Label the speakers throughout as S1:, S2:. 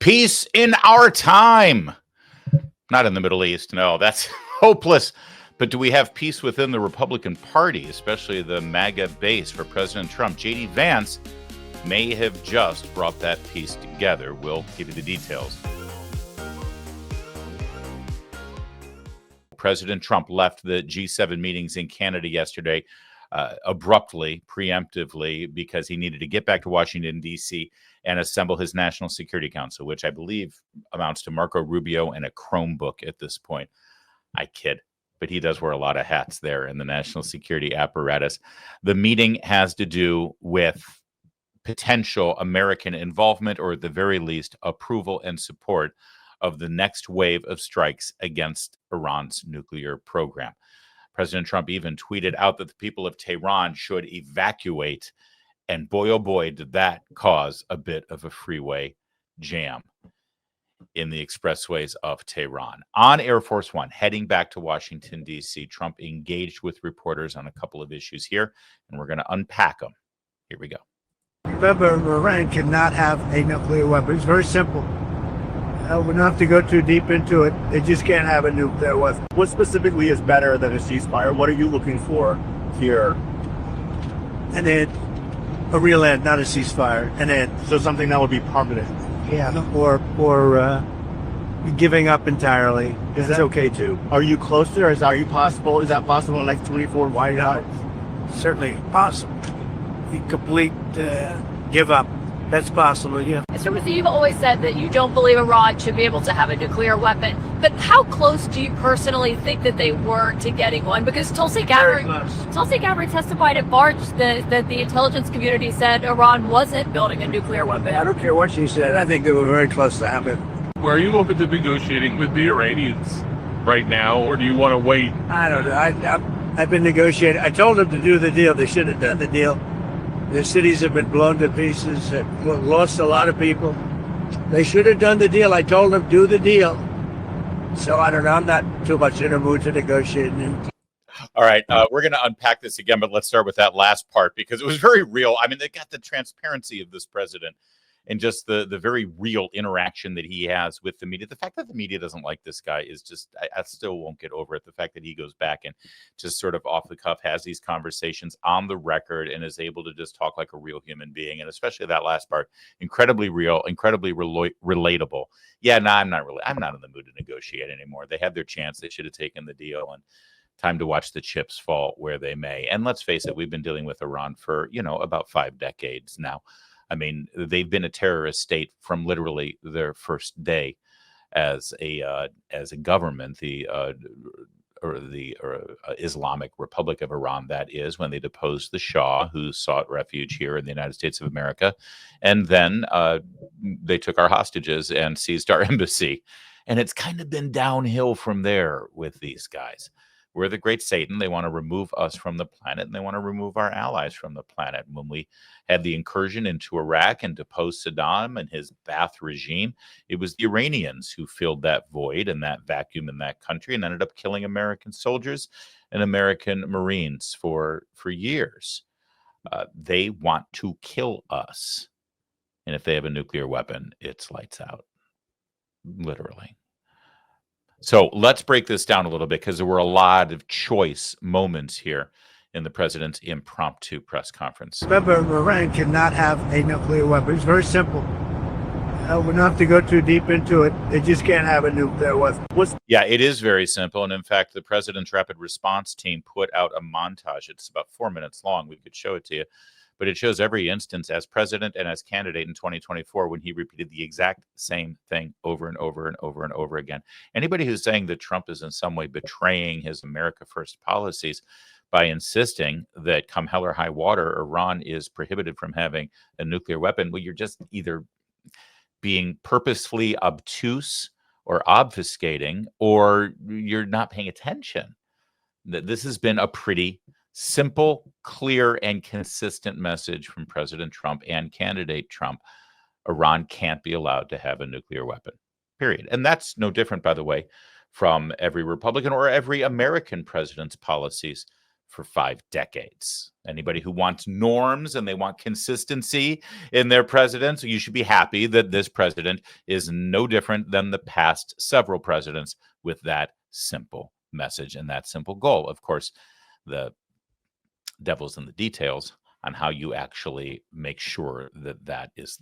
S1: Peace in our time. Not in the Middle East. No, that's hopeless. But do we have peace within the Republican Party, especially the MAGA base for President Trump? JD Vance may have just brought that peace together. We'll give you the details. President Trump left the G7 meetings in Canada yesterday abruptly, preemptively, because he needed to get back to Washington, D.C. and assemble his National Security Council, which I believe amounts to Marco Rubio and a Chromebook at this point. I kid, but he does wear a lot of hats there in the national security apparatus. The meeting has to do with potential American involvement, or at the very least, approval and support of the next wave of strikes against Iran's nuclear program. President Trump even tweeted out that the people of Tehran should evacuate. And boy, oh boy, did that cause a bit of a freeway jam in the expressways of Tehran. On Air Force One, heading back to Washington, D.C., Trump engaged with reporters on a couple of issues here, and we're going to unpack them. Here we go.
S2: Remember, Iran cannot have a nuclear weapon. It's very simple. We don't have to go too deep into it. They just can't have a nuclear weapon.
S3: What specifically is better than a ceasefire? What are you looking for here?
S2: And then a real end, not a ceasefire. And then
S3: So something that would be permanent.
S2: or giving up entirely.
S3: Is
S2: That's
S3: that
S2: okay too.
S3: Are you close to, or is that possible in like 24 White House?
S2: Certainly possible. The complete give up. That's possible, yeah.
S4: Mr. Murthy, you've always said that you don't believe Iran should be able to have a nuclear weapon. But how close do you personally think that they were to getting one? Because Tulsi Gabbard testified at March that the intelligence community said Iran wasn't building a nuclear weapon.
S2: I don't care what she said. I think they were very close to having it.
S5: Are you open to negotiating with the Iranians right now, or do you want to wait?
S2: I don't know. I've been negotiating. I told them to do the deal. They should have done the deal. Their cities have been blown to pieces, lost a lot of people. They should have done the deal. I told them, do the deal. So I don't know. I'm not too much in a mood to negotiate.
S1: All right, we're going to unpack this again, but let's start with that last part because it was very real. I mean, they got the transparency of this president and just the very real interaction that he has with the media. The fact that the media doesn't like this guy is just, I still won't get over it. The fact that he goes back and just sort of off the cuff has these conversations on the record and is able to just talk like a real human being. And especially that last part, incredibly real, incredibly relatable. Yeah, no, I'm not in the mood to negotiate anymore. They had their chance. They should have taken the deal, and time to watch the chips fall where they may. And let's face it, we've been dealing with Iran for, about 5 decades now. I mean, they've been a terrorist state from literally their first day as a government, the Islamic Republic of Iran, that is, when they deposed the Shah, who sought refuge here in the United States of America. And then they took our hostages and seized our embassy. And it's kind of been downhill from there with these guys. We're the great Satan. They want to remove us from the planet, and they want to remove our allies from the planet. When we had the incursion into Iraq and deposed Saddam and his Ba'ath regime, it was the Iranians who filled that void and that vacuum in that country and ended up killing American soldiers and American Marines for years. They want to kill us. And if they have a nuclear weapon, it's lights out, literally. So let's break this down a little bit because there were a lot of choice moments here in the president's impromptu press conference.
S2: Remember, Iran cannot have a nuclear weapon. It's very simple. We don't have to go too deep into it. They just can't have a nuclear weapon.
S1: Yeah, it is very simple. And in fact, the president's rapid response team put out a montage. It's about 4 minutes long. We could show it to you. But it shows every instance as president and as candidate in 2024 when he repeated the exact same thing over and over and over and over again. Anybody who's saying that Trump is in some way betraying his America First policies by insisting that come hell or high water, Iran is prohibited from having a nuclear weapon, well, you're just either being purposefully obtuse or obfuscating, or you're not paying attention. This has been a pretty simple, clear, and consistent message from President Trump and candidate Trump. Iran can't be allowed to have a nuclear weapon, period. And that's no different, by the way, from every Republican or every American president's policies for 5 decades. Anybody who wants norms and they want consistency in their presidents, you should be happy that this president is no different than the past several presidents with that simple message and that simple goal. Of course, the devil's in the details on how you actually make sure that that is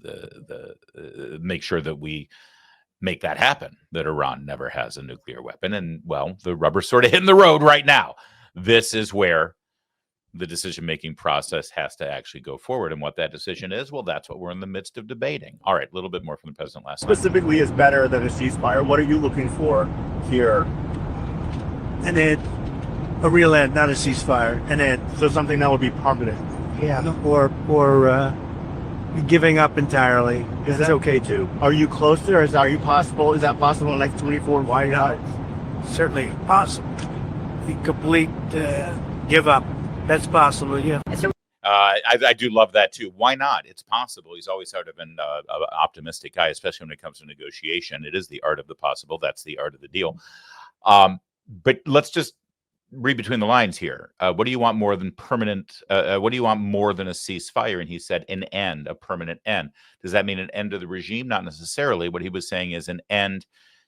S1: make sure that we make that happen, that Iran never has a nuclear weapon. And well, the rubber's sort of hitting the road right now. This is where the decision-making process has to actually go forward. And what that decision is, well, that's what we're in the midst of debating. All right, a little bit more from the president last night.
S3: Specifically is better than a ceasefire. What are you looking for here?
S2: An end, a real end, not a ceasefire, an end.
S3: So something that would be permanent.
S2: Yeah, or giving up entirely. Is that okay too?
S3: Are you close to, or is that possible in the next 24? Why not?
S2: Certainly possible. The complete give up. That's possible, yeah.
S1: I do love that too. Why not? It's possible. He's always sort of been an optimistic guy, especially when it comes to negotiation. It is the art of the possible. That's the art of the deal. But let's just read between the lines here. What do you want more than permanent? What do you want more than a ceasefire? And he said an end, a permanent end. Does that mean an end to the regime? Not necessarily. What he was saying is an end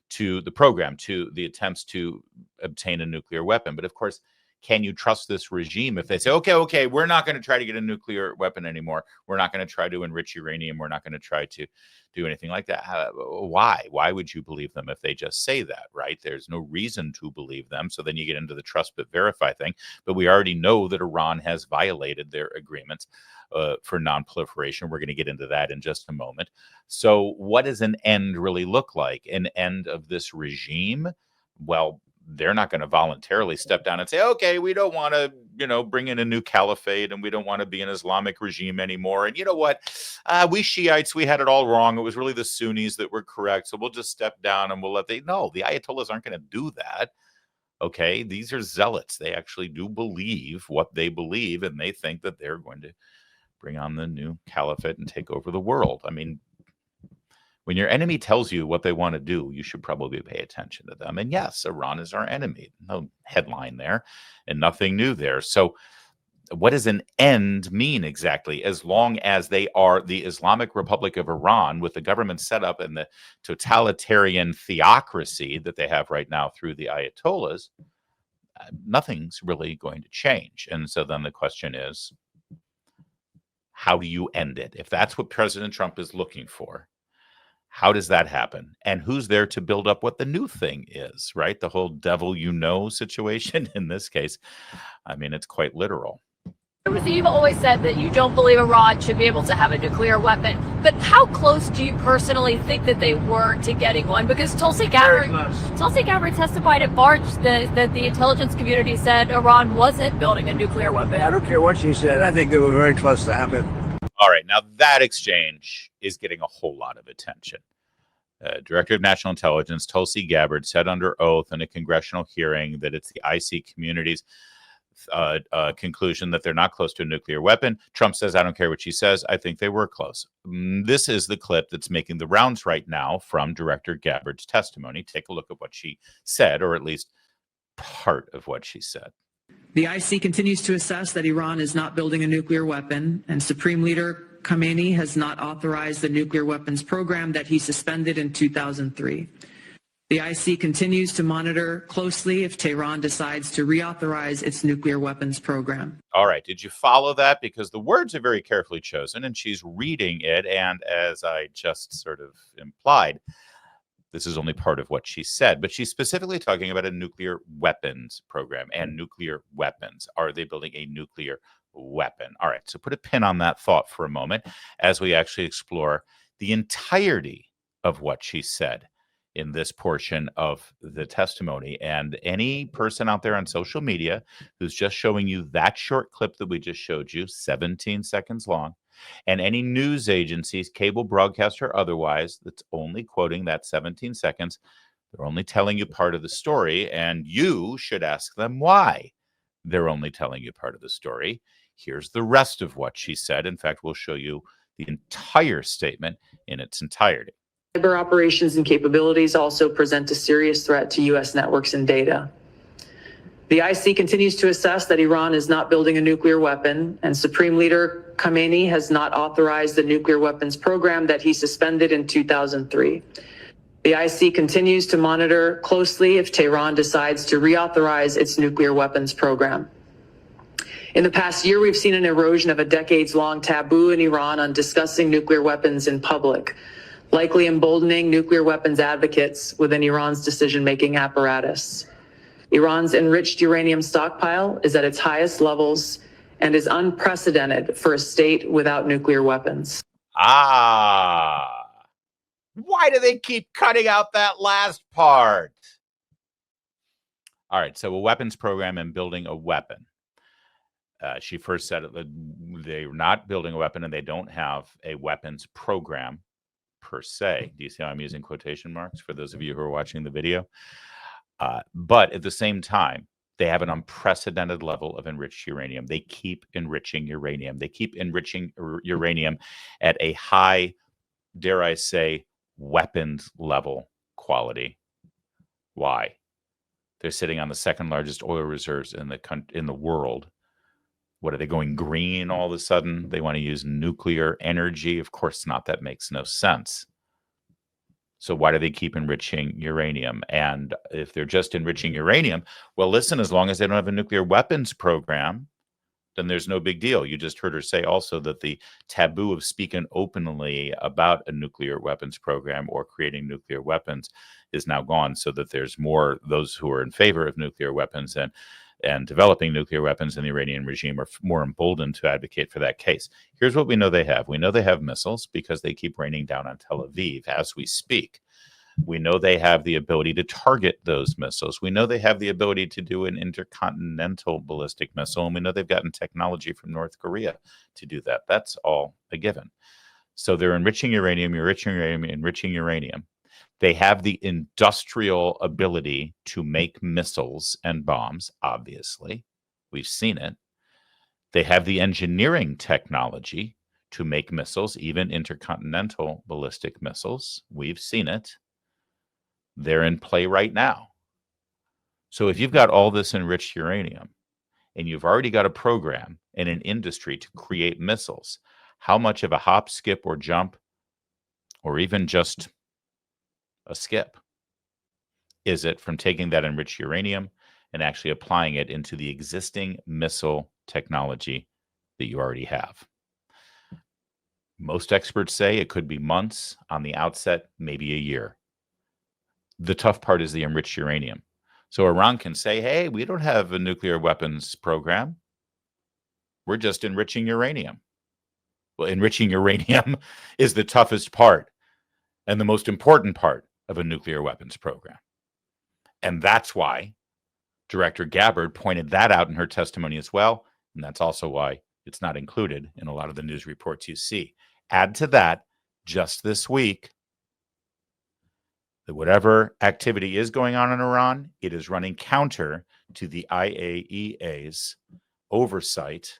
S1: to the program, to the attempts to obtain a nuclear weapon. But of course, can you trust this regime if they say, okay, we're not going to try to get a nuclear weapon anymore. We're not going to try to enrich uranium. We're not going to try to do anything like that. Why? Why would you believe them if they just say that, right? There's no reason to believe them. So then you get into the trust but verify thing. But we already know that Iran has violated their agreements for non-proliferation. We're going to get into that in just a moment. So what does an end really look like? An end of this regime? Well, they're not going to voluntarily step down and say, okay, we don't want to, bring in a new caliphate and we don't want to be an Islamic regime anymore. And you know what? We Shiites, we had it all wrong. It was really the Sunnis that were correct. So we'll just step down and we'll no, the Ayatollahs aren't going to do that. Okay. These are zealots. They actually do believe what they believe. And they think that they're going to bring on the new caliphate and take over the world. I mean, when your enemy tells you what they want to do, you should probably pay attention to them. And yes, Iran is our enemy. No headline there and nothing new there. So what does an end mean exactly? As long as they are the Islamic Republic of Iran with the government set up and the totalitarian theocracy that they have right now through the Ayatollahs, nothing's really going to change. And so then the question is, how do you end it? If that's what President Trump is looking for, how does that happen? And who's there to build up what the new thing is, right? The whole devil situation in this case. I mean, it's quite literal.
S4: You've always said that you don't believe Iran should be able to have a nuclear weapon. But how close do you personally think that they were to getting one? Because Tulsi Gabbard testified at Barge that the intelligence community said Iran wasn't building a nuclear weapon.
S2: I don't care what she said. I think they were very close to having.
S1: All right, now that exchange is getting a whole lot of attention. Director of National Intelligence Tulsi Gabbard said under oath in a congressional hearing that it's the IC community's conclusion that they're not close to a nuclear weapon. Trump says, I don't care what she says. I think they were close. This is the clip that's making the rounds right now from Director Gabbard's testimony. Take a look at what she said, or at least part of what she said.
S6: The IC continues to assess that Iran is not building a nuclear weapon, and Supreme Leader Khamenei has not authorized the nuclear weapons program that he suspended in 2003. The IC continues to monitor closely if Tehran decides to reauthorize its nuclear weapons program.
S1: All right. Did you follow that? Because the words are very carefully chosen, and she's reading it. And as I just sort of implied, this is only part of what she said, but she's specifically talking about a nuclear weapons program and nuclear weapons. Are they building a nuclear weapon? All right, so put a pin on that thought for a moment as we actually explore the entirety of what she said in this portion of the testimony. And any person out there on social media who's just showing you that short clip that we just showed you, 17 seconds long, and any news agencies, cable broadcast or otherwise, that's only quoting that 17 seconds, they're only telling you part of the story, and you should ask them why they're only telling you part of the story. Here's the rest of what she said. In fact, we'll show you the entire statement in its entirety.
S6: Cyber operations and capabilities also present a serious threat to U.S. networks and data. The IC continues to assess that Iran is not building a nuclear weapon, and Supreme Leader Khamenei has not authorized the nuclear weapons program that he suspended in 2003. The IC continues to monitor closely if Tehran decides to reauthorize its nuclear weapons program. In the past year, we've seen an erosion of a decades-long taboo in Iran on discussing nuclear weapons in public, likely emboldening nuclear weapons advocates within Iran's decision-making apparatus. Iran's enriched uranium stockpile is at its highest levels and is unprecedented for a state without nuclear weapons.
S1: Why do they keep cutting out that last part? All right, so a weapons program and building a weapon. She first said they're not building a weapon and they don't have a weapons program per se. Do you see how I'm using quotation marks for those of you who are watching the video? But at the same time, they have an unprecedented level of enriched uranium. They keep enriching uranium. They keep enriching uranium at a high, dare I say, weapons level quality. Why? They're sitting on the second largest oil reserves in the world. What are they going green all of a sudden? They want to use nuclear energy? Of course not. That makes no sense. So why do they keep enriching uranium? And if they're just enriching uranium, well, listen, as long as they don't have a nuclear weapons program, then there's no big deal. You just heard her say also that the taboo of speaking openly about a nuclear weapons program or creating nuclear weapons is now gone, so that there's more those who are in favor of nuclear weapons and developing nuclear weapons in the Iranian regime are more emboldened to advocate for that case. Here's what we know they have. We know they have missiles because they keep raining down on Tel Aviv as we speak. We know they have the ability to target those missiles. We know they have the ability to do an intercontinental ballistic missile, and we know they've gotten technology from North Korea to do that. That's all a given. So they're enriching uranium, enriching uranium. They have the industrial ability to make missiles and bombs, obviously. We've seen it. They have the engineering technology to make missiles, even intercontinental ballistic missiles. We've seen it. They're in play right now. So if you've got all this enriched uranium and you've already got a program and an industry to create missiles, how much of a hop, skip, or jump, or even just a skip, is it from taking that enriched uranium and actually applying it into the existing missile technology that you already have? Most experts say it could be months on the outset, maybe a year. The tough part is the enriched uranium. So Iran can say, hey, we don't have a nuclear weapons program. We're just enriching uranium. Well, enriching uranium is the toughest part and the most important part of a nuclear weapons program. And that's why Director Gabbard pointed that out in her testimony as well. And that's also why it's not included in a lot of the news reports you see. Add to that, just this week, that whatever activity is going on in Iran, it is running counter to the IAEA's oversight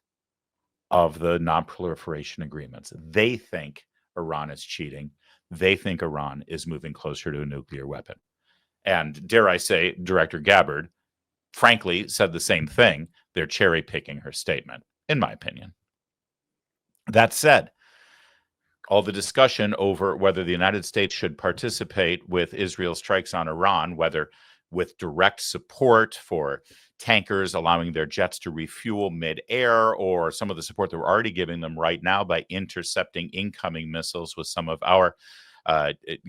S1: of the non-proliferation agreements. They think Iran is cheating. They think Iran is moving closer to a nuclear weapon. And dare I say, Director Gabbard, frankly, said the same thing. They're cherry picking her statement, in my opinion. That said, all the discussion over whether the United States should participate with Israel's strikes on Iran, whether with direct support for tankers allowing their jets to refuel mid-air, or some of the support that we're already giving them right now by intercepting incoming missiles with some of our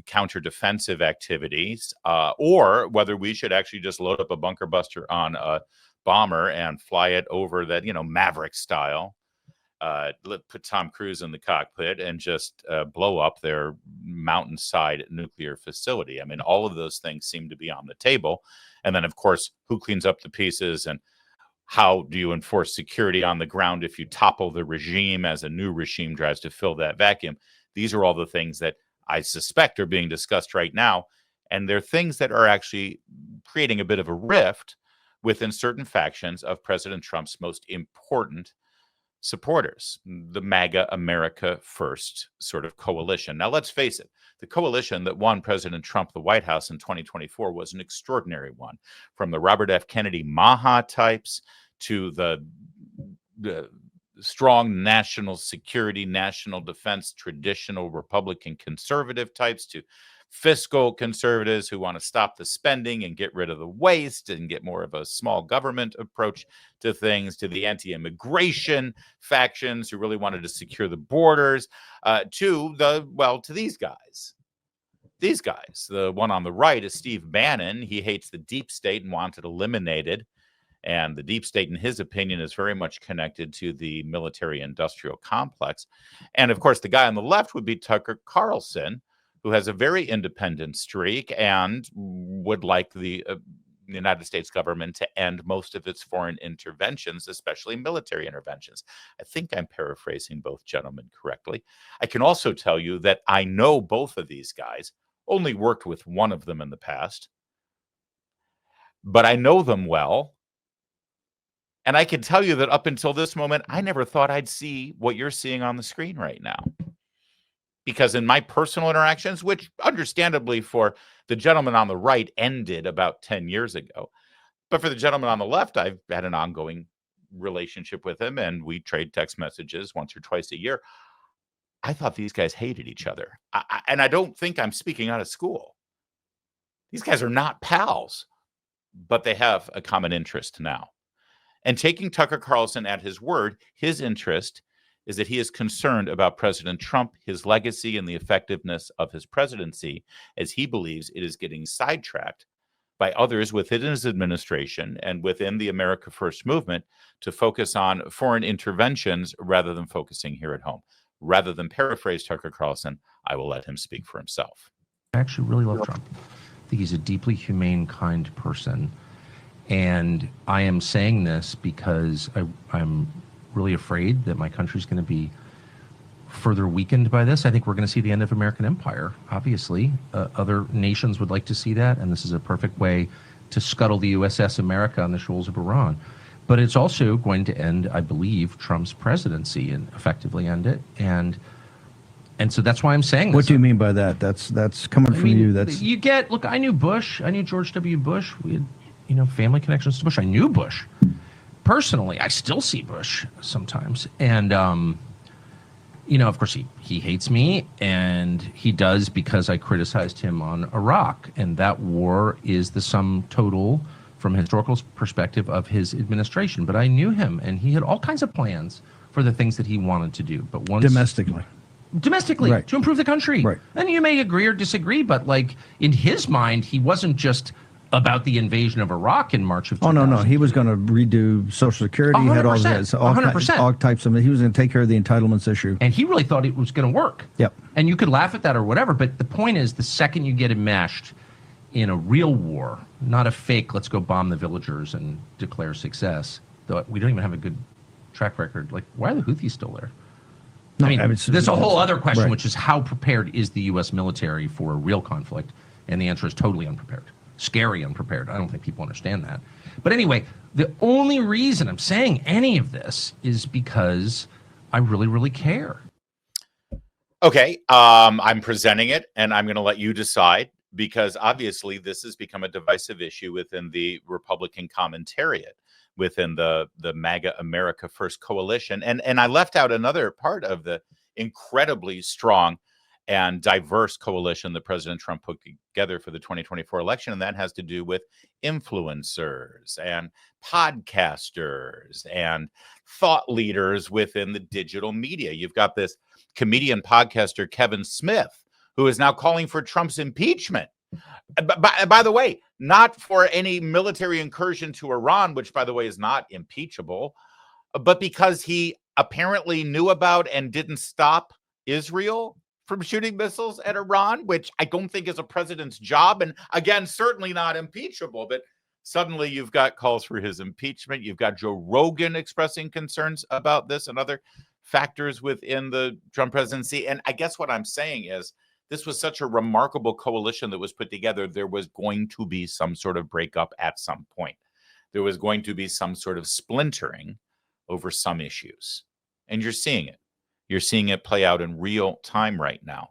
S1: counter-defensive activities, or whether we should actually just load up a bunker buster on a bomber and fly it over that, Maverick style, put Tom Cruise in the cockpit and just blow up their mountainside nuclear facility. I mean, all of those things seem to be on the table. And then, of course, who cleans up the pieces, and how do you enforce security on the ground if you topple the regime as a new regime tries to fill that vacuum? These are all the things that I suspect are being discussed right now. And they're things that are actually creating a bit of a rift within certain factions of President Trump's most important supporters, the MAGA America First sort of coalition. Now, let's face it, the coalition that won President Trump the White House in 2024 was an extraordinary one, from the Robert F. Kennedy Maha types to the strong national security, national defense, traditional Republican conservative types to fiscal conservatives who want to stop the spending and get rid of the waste and get more of a small government approach to things, to the anti-immigration factions who really wanted to secure the borders, to these guys. These guys, the one on the right is Steve Bannon. He hates the deep state and wants it eliminated. And the deep state, in his opinion, is very much connected to the military-industrial complex. And, of course, the guy on the left would be Tucker Carlson, who has a very independent streak and would like the United States government to end most of its foreign interventions, especially military interventions. I think I'm paraphrasing both gentlemen correctly. I can also tell you that I know both of these guys, only worked with one of them in the past, but I know them well. And I can tell you that up until this moment, I never thought I'd see what you're seeing on the screen right now. Because in my personal interactions, which understandably for the gentleman on the right ended about 10 years ago, but for the gentleman on the left, I've had an ongoing relationship with him, and we trade text messages once or twice a year. I thought these guys hated each other. And I don't think I'm speaking out of school. These guys are not pals, but they have a common interest now. And taking Tucker Carlson at his word, his interest is that he is concerned about President Trump, his legacy, and the effectiveness of his presidency, as he believes it is getting sidetracked by others within his administration and within the America First movement to focus on foreign interventions rather than focusing here at home. Rather than paraphrase Tucker Carlson, I will let him speak for himself.
S7: I actually really love Trump. I think he's a deeply humane, kind person. And I am saying this because I'm really afraid that my country's going to be further weakened by this. I think we're going to see the end of American empire, obviously. Other nations would like to see that, and this is a perfect way to scuttle the USS America on the shoals of Iran. But it's also going to end, I believe, Trump's presidency and effectively end it. And so that's why I'm saying this.
S8: What do you mean by that? That's coming from you. That's
S7: you get. Look, I knew Bush. I knew George W. Bush. We had, family connections to Bush. I knew Bush personally. I still see Bush sometimes, and of course he hates me, and he does because I criticized him on Iraq, and that war is the sum total, from a historical perspective, of his administration. But I knew him, and he had all kinds of plans for the things that he wanted to do. But once domestically, right, to improve the country.
S8: Right.
S7: And you may agree or disagree, but in his mind, he wasn't just about the invasion of Iraq in March of 2000.
S8: Oh, no. He was going to redo Social Security. 100%,
S7: he had
S8: all types of. He was going to take care of the entitlements issue.
S7: And he really thought it was going to work.
S8: Yep.
S7: And you could laugh at that or whatever, but the point is, the second you get enmeshed in a real war, not a fake, let's go bomb the villagers and declare success, though we don't even have a good track record. Why are the Houthis still there?
S8: No,
S7: there's a whole other question,
S8: right,
S7: which is how prepared is the U.S. military for a real conflict? And the answer is totally unprepared. Scary unprepared. I don't think people understand that. But anyway, the only reason I'm saying any of this is because I really, really care.
S1: Okay, I'm presenting it, and I'm going to let you decide, because obviously this has become a divisive issue within the Republican commentariat, within the MAGA America First coalition. And I left out another part of the incredibly strong and diverse coalition that President Trump put together for the 2024 election, and that has to do with influencers and podcasters and thought leaders within the digital media. You've got this comedian podcaster, Kevin Smith, who is now calling for Trump's impeachment. By the way, not for any military incursion to Iran, which, by the way, is not impeachable, but because he apparently knew about and didn't stop Israel from shooting missiles at Iran, which I don't think is a president's job. And again, certainly not impeachable. But suddenly you've got calls for his impeachment. You've got Joe Rogan expressing concerns about this and other factors within the Trump presidency. And I guess what I'm saying is, this was such a remarkable coalition that was put together. There was going to be some sort of breakup at some point. There was going to be some sort of splintering over some issues. And you're seeing it. You're seeing it play out in real time right now.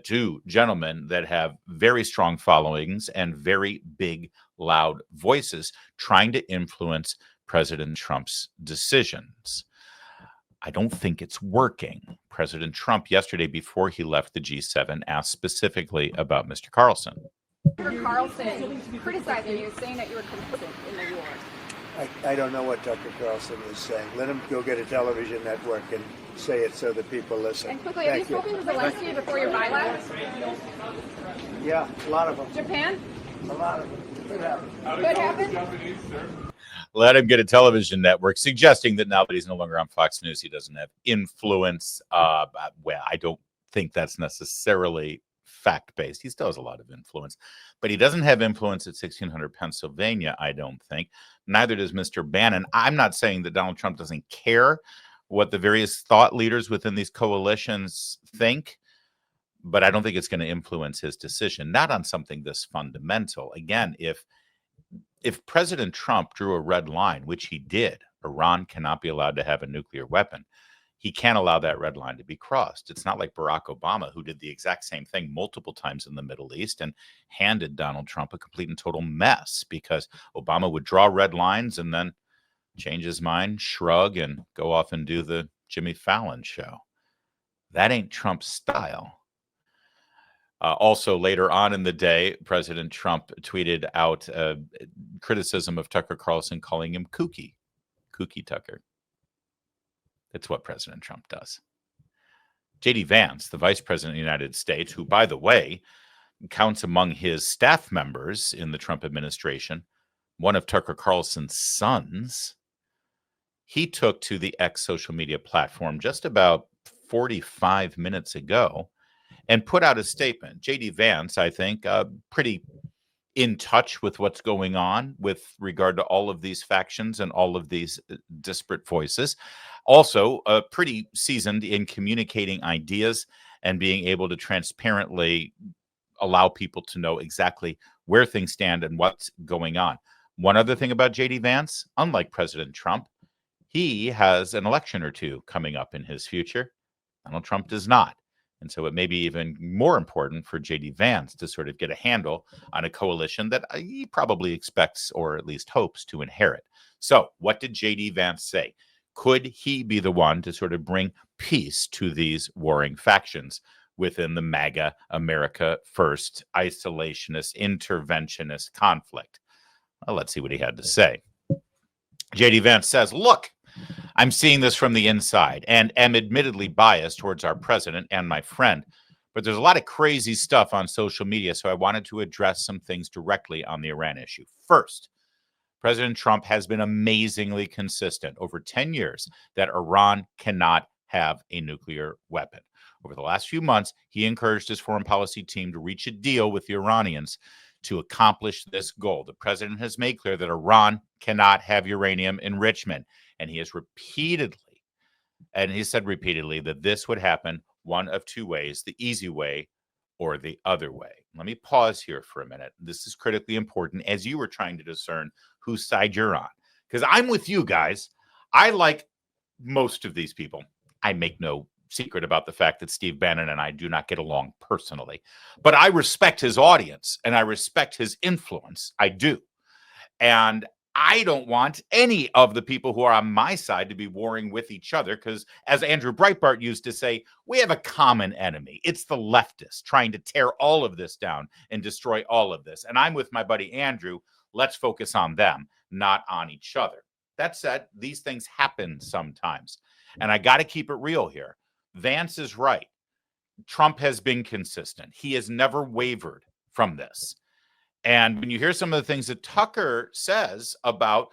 S1: Two gentlemen that have very strong followings and very big, loud voices trying to influence President Trump's decisions. I don't think it's working. President Trump yesterday, before he left the G7, asked specifically about Mr. Carlson.
S9: Tucker Carlson criticizing you, saying that you were complicit in the war.
S2: I don't know what Tucker Carlson is saying. Let him go get a television network and say it so that people listen.
S9: And quickly, have you spoken to Zelensky before your bylaws?
S2: Yeah, a lot of them.
S9: Japan?
S2: A lot of them. Could happen.
S9: Could happen?
S1: Let him get a television network, suggesting that now that he's no longer on Fox News, he doesn't have influence. Well, I don't think that's necessarily fact-based. He still has a lot of influence, but he doesn't have influence at 1600 Pennsylvania, I don't think. Neither does Mr. Bannon. I'm not saying that Donald Trump doesn't care what the various thought leaders within these coalitions think, but I don't think it's going to influence his decision, not on something this fundamental. Again, if President Trump drew a red line, which he did, Iran cannot be allowed to have a nuclear weapon. He can't allow that red line to be crossed. It's not like Barack Obama, who did the exact same thing multiple times in the Middle East and handed Donald Trump a complete and total mess, because Obama would draw red lines and then change his mind, shrug, and go off and do the Jimmy Fallon show. That ain't Trump's style. Also, later on in the day, President Trump tweeted out criticism of Tucker Carlson, calling him kooky Tucker. It's what President Trump does. JD Vance, the Vice President of the United States, who, by the way, counts among his staff members in the Trump administration, one of Tucker Carlson's sons, he took to the X social media platform just about 45 minutes ago and put out a statement. JD Vance, I think, pretty in touch with what's going on with regard to all of these factions and all of these disparate voices. Also, pretty seasoned in communicating ideas and being able to transparently allow people to know exactly where things stand and what's going on. One other thing about JD Vance, unlike President Trump, he has an election or two coming up in his future. Donald Trump does not. And so it may be even more important for JD Vance to sort of get a handle on a coalition that he probably expects, or at least hopes, to inherit. So what did JD Vance say? Could he be the one to sort of bring peace to these warring factions within the MAGA, America First, isolationist, interventionist conflict? Well, let's see what he had to say. JD Vance says, look, I'm seeing this from the inside and am admittedly biased towards our president and my friend, but there's a lot of crazy stuff on social media, so I wanted to address some things directly on the Iran issue. First, President Trump has been amazingly consistent over 10 years that Iran cannot have a nuclear weapon. Over the last few months, he encouraged his foreign policy team to reach a deal with the Iranians to accomplish this goal. The president has made clear that Iran cannot have uranium enrichment. And he has said repeatedly that this would happen one of two ways, the easy way or the other way. Let me pause here for a minute. This is critically important as you were trying to discern whose side you're on. Because I'm with you guys. I like most of these people. I make no secret about the fact that Steve Bannon and I do not get along personally. But I respect his audience and I respect his influence. I do. And I don't want any of the people who are on my side to be warring with each other because, as Andrew Breitbart used to say, we have a common enemy. It's the leftists trying to tear all of this down and destroy all of this. And I'm with my buddy Andrew. Let's focus on them, not on each other. That said, these things happen sometimes. And I got to keep it real here. Vance is right. Trump has been consistent. He has never wavered from this. And when you hear some of the things that Tucker says about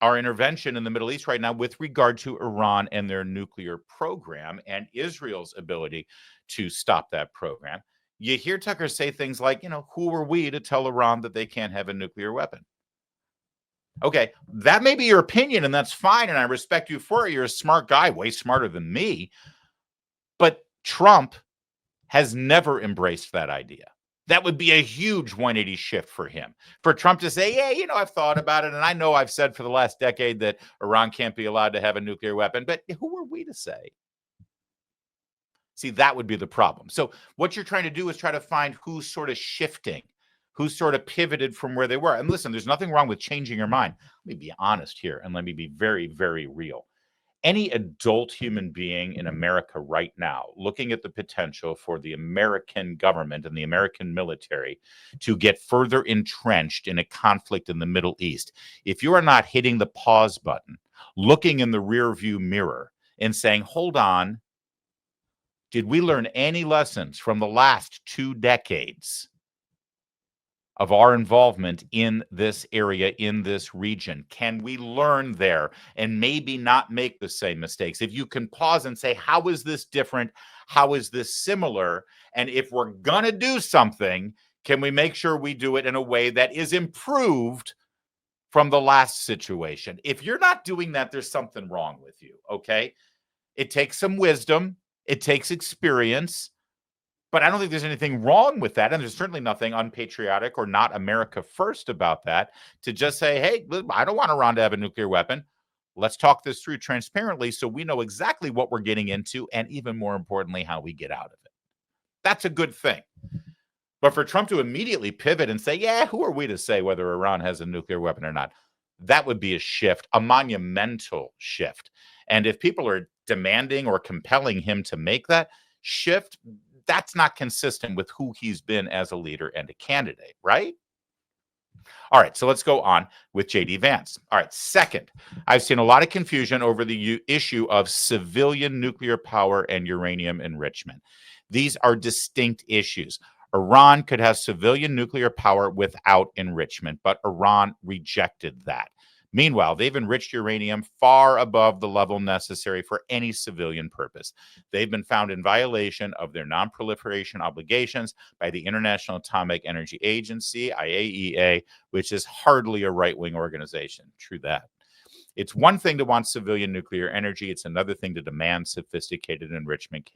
S1: our intervention in the Middle East right now with regard to Iran and their nuclear program and Israel's ability to stop that program, you hear Tucker say things like, who are we to tell Iran that they can't have a nuclear weapon? Okay, that may be your opinion, and that's fine, and I respect you for it. You're a smart guy, way smarter than me. But Trump has never embraced that idea. That would be a huge 180 shift for him. For Trump to say, yeah, I've thought about it, and I know I've said for the last decade that Iran can't be allowed to have a nuclear weapon, but who are we to say? See, that would be the problem. So what you're trying to do is try to find who's sort of shifting, who's sort of pivoted from where they were. And listen, there's nothing wrong with changing your mind. Let me be honest here, and let me be very, very real. Any adult human being in America right now looking at the potential for the American government and the American military to get further entrenched in a conflict in the Middle East, if you are not hitting the pause button, looking in the rearview mirror and saying, hold on, did we learn any lessons from the last 2 decades of our involvement in this area, in this region? Can we learn there and maybe not make the same mistakes? If you can pause and say, how is this different? How is this similar? And if we're going to do something, can we make sure we do it in a way that is improved from the last situation? If you're not doing that, there's something wrong with you, okay? It takes some wisdom. It takes experience. But I don't think there's anything wrong with that. And there's certainly nothing unpatriotic or not America first about that, to just say, hey, I don't want Iran to have a nuclear weapon. Let's talk this through transparently so we know exactly what we're getting into, and even more importantly, how we get out of it. That's a good thing. But for Trump to immediately pivot and say, yeah, who are we to say whether Iran has a nuclear weapon or not? That would be a shift, a monumental shift. And if people are demanding or compelling him to make that shift, that's not consistent with who he's been as a leader and a candidate, right? All right, so let's go on with JD Vance. All right, second, I've seen a lot of confusion over the issue of civilian nuclear power and uranium enrichment. These are distinct issues. Iran could have civilian nuclear power without enrichment, but Iran rejected that. Meanwhile, they've enriched uranium far above the level necessary for any civilian purpose. They've been found in violation of their non-proliferation obligations by the International Atomic Energy Agency, IAEA, which is hardly a right-wing organization. True that. It's one thing to want civilian nuclear energy. It's another thing to demand sophisticated enrichment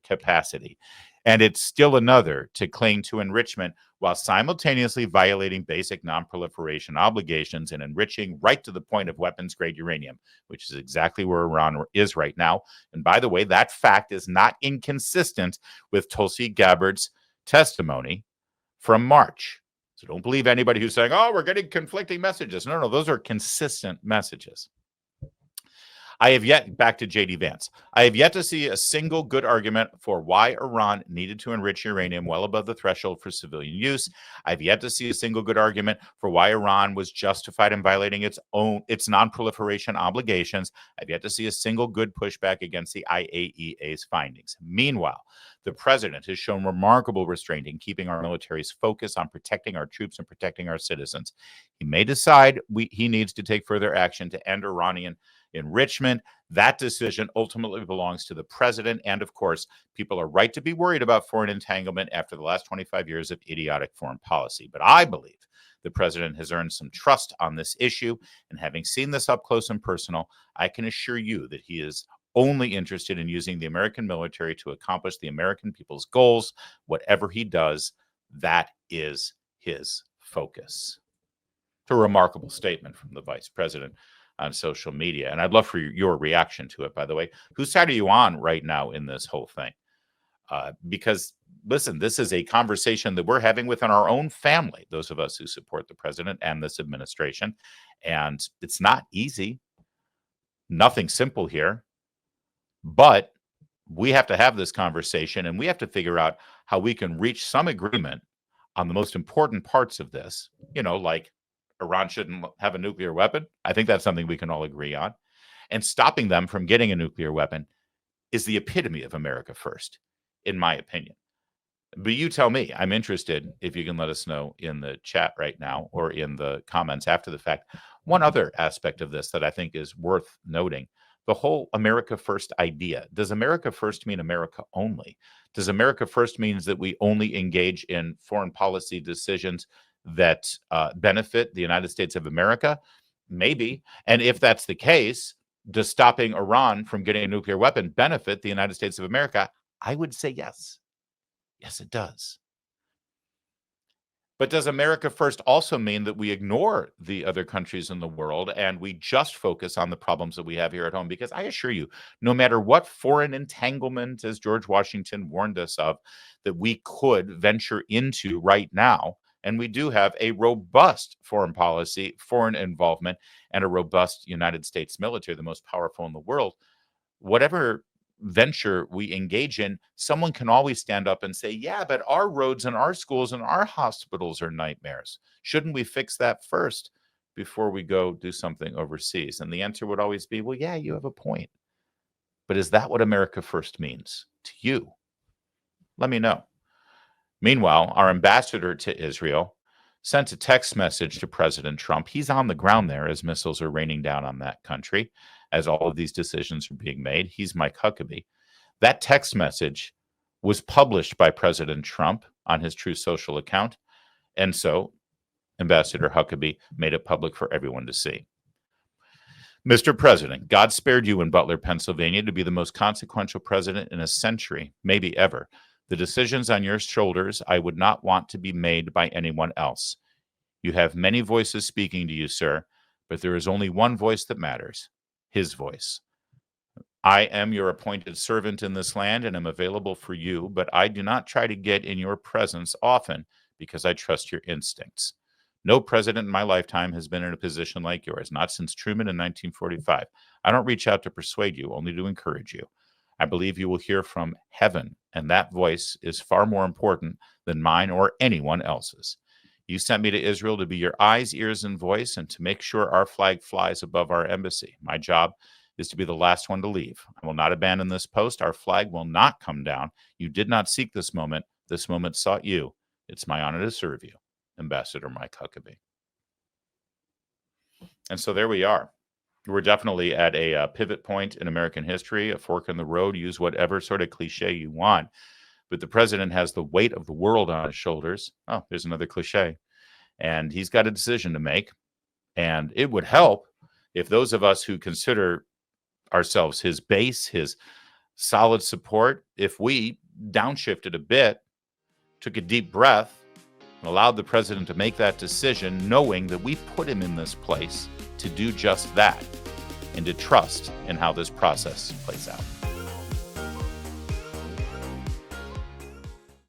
S1: capacity. And it's still another to cling to enrichment while simultaneously violating basic non-proliferation obligations and enriching right to the point of weapons-grade uranium, which is exactly where Iran is right now. And by the way, that fact is not inconsistent with Tulsi Gabbard's testimony from March. So don't believe anybody who's saying, oh, we're getting conflicting messages. No, those are consistent messages. Back to JD Vance, I have yet to see a single good argument for why Iran needed to enrich uranium well above the threshold for civilian use. I've yet to see a single good argument for why Iran was justified in violating its non-proliferation obligations. I've yet to see a single good pushback against the IAEA's findings. Meanwhile, the president has shown remarkable restraint in keeping our military's focus on protecting our troops and protecting our citizens. He may decide he needs to take further action to end Iranian enrichment. That decision ultimately belongs to the president. And of course, people are right to be worried about foreign entanglement after the last 25 years of idiotic foreign policy. But I believe the president has earned some trust on this issue. And having seen this up close and personal, I can assure you that he is only interested in using the American military to accomplish the American people's goals. Whatever he does, that is his focus. It's a remarkable statement from the vice president on social media. And I'd love for your reaction to it, by the way. Whose side are you on right now in this whole thing? Because, listen, this is a conversation that we're having within our own family, those of us who support the president and this administration. And it's not easy. Nothing simple here. But we have to have this conversation, and we have to figure out how we can reach some agreement on the most important parts of this, like Iran shouldn't have a nuclear weapon. I think that's something we can all agree on. And stopping them from getting a nuclear weapon is the epitome of America first, in my opinion. But you tell me. I'm interested if you can let us know in the chat right now or in the comments after the fact. One other aspect of this that I think is worth noting, the whole America first idea. Does America first mean America only? Does America first means that we only engage in foreign policy decisions that benefit the United States of America? Maybe. And if that's the case, does stopping Iran from getting a nuclear weapon benefit the United States of America? I would say yes. Yes, it does. But does America first also mean that we ignore the other countries in the world and we just focus on the problems that we have here at home? Because I assure you, no matter what foreign entanglement, as George Washington warned us of, that we could venture into right now, and we do have a robust foreign policy, foreign involvement, and a robust United States military, the most powerful in the world, whatever venture we engage in, someone can always stand up and say, yeah, but our roads and our schools and our hospitals are nightmares. Shouldn't we fix that first before we go do something overseas? And the answer would always be, well, yeah, you have a point. But is that what America first means to you? Let me know. Meanwhile, our ambassador to Israel sent a text message to President Trump. He's on the ground there as missiles are raining down on that country, as all of these decisions are being made. He's Mike Huckabee. That text message was published by President Trump on his Truth Social account. And so Ambassador Huckabee made it public for everyone to see. Mr. President, God spared you in Butler, Pennsylvania to be the most consequential president in a century, maybe ever. The decisions on your shoulders I would not want to be made by anyone else. You have many voices speaking to you, sir, but there is only one voice that matters, his voice. I am your appointed servant in this land and am available for you, but I do not try to get in your presence often because I trust your instincts. No president in my lifetime has been in a position like yours, not since Truman in 1945. I don't reach out to persuade you, only to encourage you. I believe you will hear from heaven, and that voice is far more important than mine or anyone else's. You sent me to Israel to be your eyes, ears, and voice, and to make sure our flag flies above our embassy. My job is to be the last one to leave. I will not abandon this post. Our flag will not come down. You did not seek this moment. This moment sought you. It's my honor to serve you, Ambassador Mike Huckabee. And so there we are. We're definitely at a pivot point in American history, a fork in the road. Use whatever sort of cliche you want. But the president has the weight of the world on his shoulders. Oh, there's another cliche. And he's got a decision to make. And it would help if those of us who consider ourselves his base, his solid support, if we downshifted a bit, took a deep breath, and allowed the president to make that decision, knowing that we put him in this place to do just that and to trust in how this process plays out.